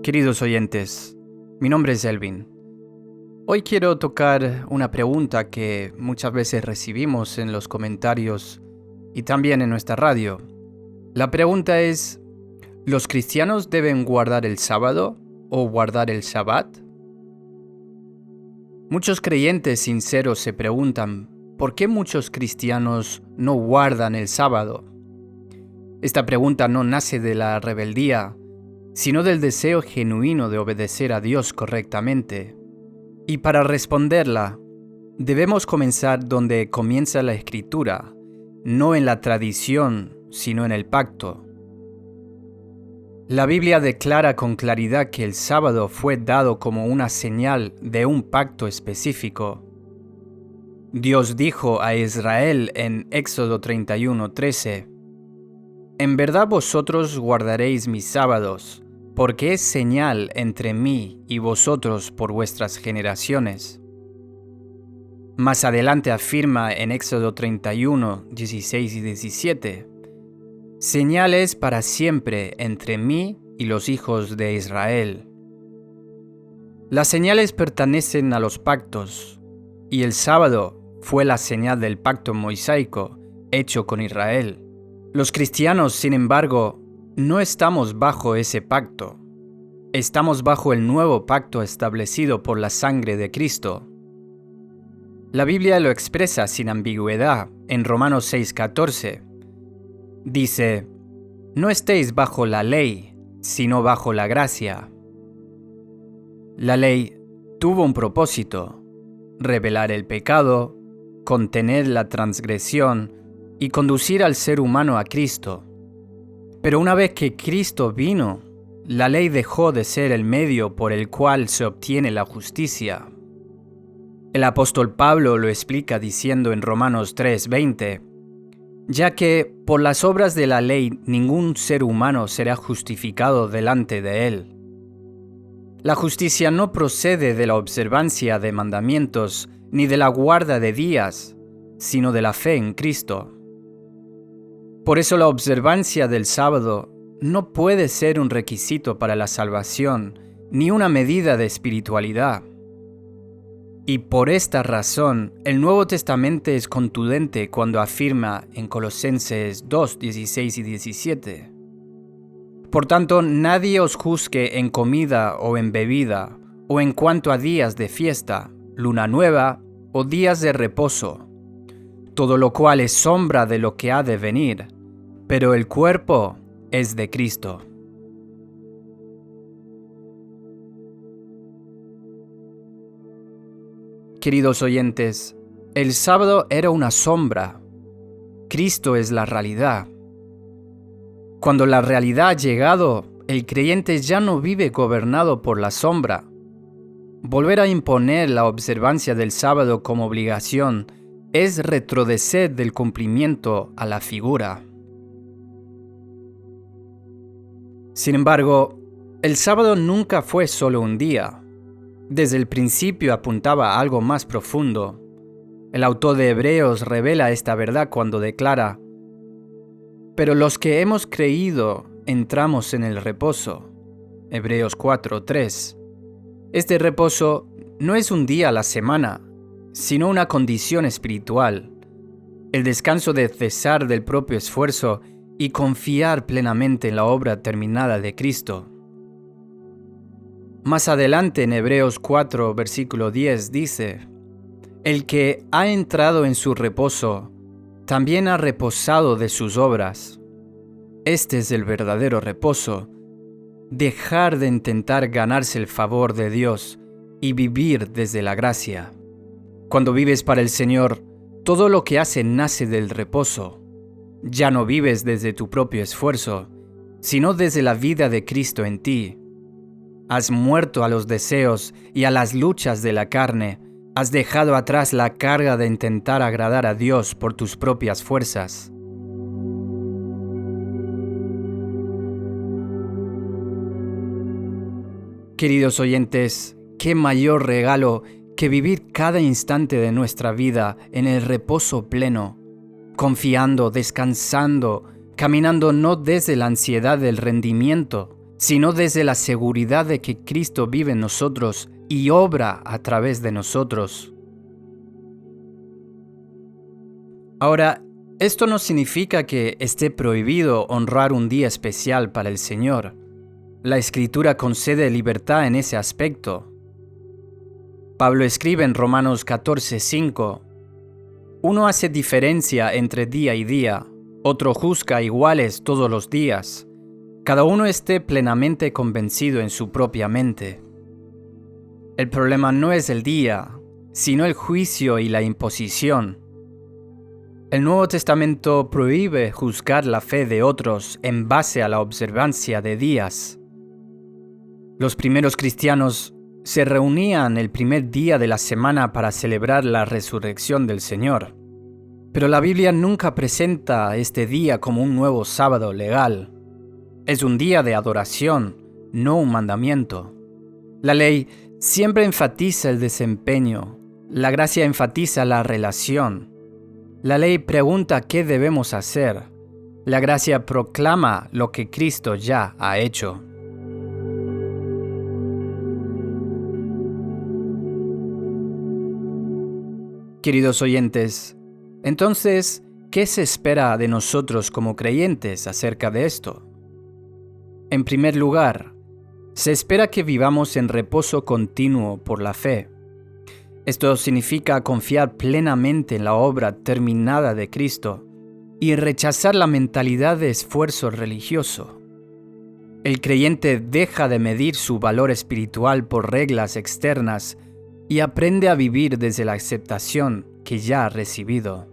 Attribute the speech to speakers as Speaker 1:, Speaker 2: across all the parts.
Speaker 1: Queridos oyentes, mi nombre es Elvin. Hoy quiero tocar una pregunta que muchas veces recibimos en los comentarios y también en nuestra radio. La pregunta es, ¿los cristianos deben guardar el sábado o guardar el Shabbat? Muchos creyentes sinceros se preguntan, ¿por qué muchos cristianos no guardan el sábado? Esta pregunta no nace de la rebeldía, sino del deseo genuino de obedecer a Dios correctamente. Y para responderla, debemos comenzar donde comienza la Escritura, no en la tradición, sino en el pacto. La Biblia declara con claridad que el sábado fue dado como una señal de un pacto específico. Dios dijo a Israel en Éxodo 31:13, «En verdad vosotros guardaréis mis sábados, porque es señal entre mí y vosotros por vuestras generaciones». Más adelante afirma en Éxodo 31:16 y 17, «Señal es para siempre entre mí y los hijos de Israel». Las señales pertenecen a los pactos, y el sábado fue la señal del pacto mosaico hecho con Israel. Los cristianos, sin embargo, no estamos bajo ese pacto. Estamos bajo el nuevo pacto establecido por la sangre de Cristo. La Biblia lo expresa sin ambigüedad en Romanos 6:14. Dice, «No estéis bajo la ley, sino bajo la gracia». La ley tuvo un propósito: revelar el pecado, contener la transgresión y conducir al ser humano a Cristo. Pero una vez que Cristo vino, la ley dejó de ser el medio por el cual se obtiene la justicia. El apóstol Pablo lo explica diciendo en Romanos 3:20, «Ya que por las obras de la ley ningún ser humano será justificado delante de él». La justicia no procede de la observancia de mandamientos ni de la guarda de días, sino de la fe en Cristo. Por eso la observancia del sábado no puede ser un requisito para la salvación, ni una medida de espiritualidad. Y por esta razón, el Nuevo Testamento es contundente cuando afirma en Colosenses 2:16 y 17. «Por tanto, nadie os juzgue en comida o en bebida, o en cuanto a días de fiesta, luna nueva o días de reposo, todo lo cual es sombra de lo que ha de venir, pero el cuerpo es de Cristo». Queridos oyentes, el sábado era una sombra. Cristo es la realidad. Cuando la realidad ha llegado, el creyente ya no vive gobernado por la sombra. Volver a imponer la observancia del sábado como obligación es retroceder del cumplimiento a la figura. Sin embargo, el sábado nunca fue solo un día. Desde el principio apuntaba a algo más profundo. El autor de Hebreos revela esta verdad cuando declara, «Pero los que hemos creído entramos en el reposo». Hebreos 4:3. Este reposo no es un día a la semana, sino una condición espiritual. El descanso de cesar del propio esfuerzo y confiar plenamente en la obra terminada de Cristo. Más adelante en Hebreos 4, versículo 10 dice, «El que ha entrado en su reposo, también ha reposado de sus obras». Este es el verdadero reposo, dejar de intentar ganarse el favor de Dios y vivir desde la gracia. Cuando vives para el Señor, todo lo que haces nace del reposo. Ya no vives desde tu propio esfuerzo, sino desde la vida de Cristo en ti. Has muerto a los deseos y a las luchas de la carne. Has dejado atrás la carga de intentar agradar a Dios por tus propias fuerzas. Queridos oyentes, qué mayor regalo que vivir cada instante de nuestra vida en el reposo pleno, confiando, descansando, caminando no desde la ansiedad del rendimiento, sino desde la seguridad de que Cristo vive en nosotros y obra a través de nosotros. Ahora, esto no significa que esté prohibido honrar un día especial para el Señor. La Escritura concede libertad en ese aspecto. Pablo escribe en Romanos 14:5, uno hace diferencia entre día y día, otro juzga iguales todos los días. Cada uno esté plenamente convencido en su propia mente. El problema no es el día, sino el juicio y la imposición. El Nuevo Testamento prohíbe juzgar la fe de otros en base a la observancia de días. Los primeros cristianos se reunían el primer día de la semana para celebrar la resurrección del Señor. Pero la Biblia nunca presenta este día como un nuevo sábado legal. Es un día de adoración, no un mandamiento. La ley siempre enfatiza el desempeño. La gracia enfatiza la relación. La ley pregunta qué debemos hacer. La gracia proclama lo que Cristo ya ha hecho. Queridos oyentes, entonces, ¿qué se espera de nosotros como creyentes acerca de esto? En primer lugar, se espera que vivamos en reposo continuo por la fe. Esto significa confiar plenamente en la obra terminada de Cristo y rechazar la mentalidad de esfuerzo religioso. El creyente deja de medir su valor espiritual por reglas externas y aprende a vivir desde la aceptación que ya ha recibido.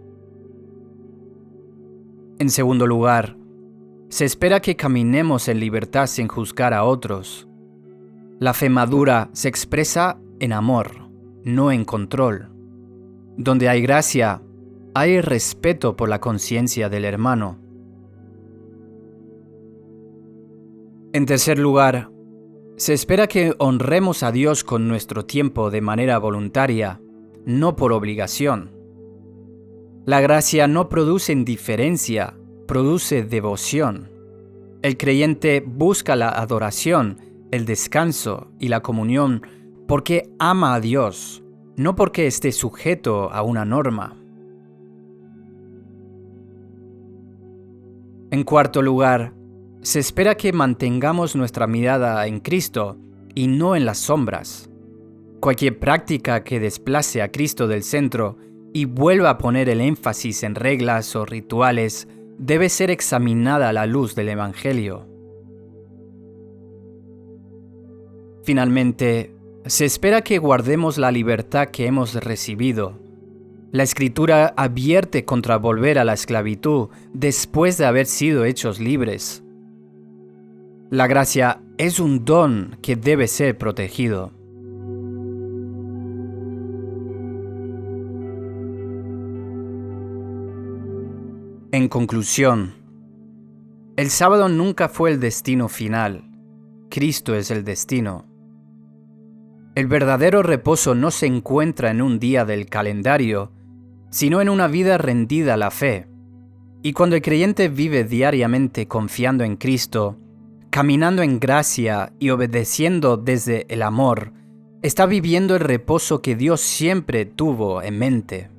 Speaker 1: En segundo lugar, se espera que caminemos en libertad sin juzgar a otros. La fe madura se expresa en amor, no en control. Donde hay gracia, hay respeto por la conciencia del hermano. En tercer lugar, se espera que honremos a Dios con nuestro tiempo de manera voluntaria, no por obligación. La gracia no produce indiferencia, produce devoción. El creyente busca la adoración, el descanso y la comunión porque ama a Dios, no porque esté sujeto a una norma. En cuarto lugar, se espera que mantengamos nuestra mirada en Cristo y no en las sombras. Cualquier práctica que desplace a Cristo del centro y vuelva a poner el énfasis en reglas o rituales debe ser examinada a la luz del Evangelio. Finalmente, se espera que guardemos la libertad que hemos recibido. La Escritura advierte contra volver a la esclavitud después de haber sido hechos libres. La gracia es un don que debe ser protegido. En conclusión, el sábado nunca fue el destino final. Cristo es el destino. El verdadero reposo no se encuentra en un día del calendario, sino en una vida rendida a la fe. Y cuando el creyente vive diariamente confiando en Cristo, caminando en gracia y obedeciendo desde el amor, está viviendo el reposo que Dios siempre tuvo en mente.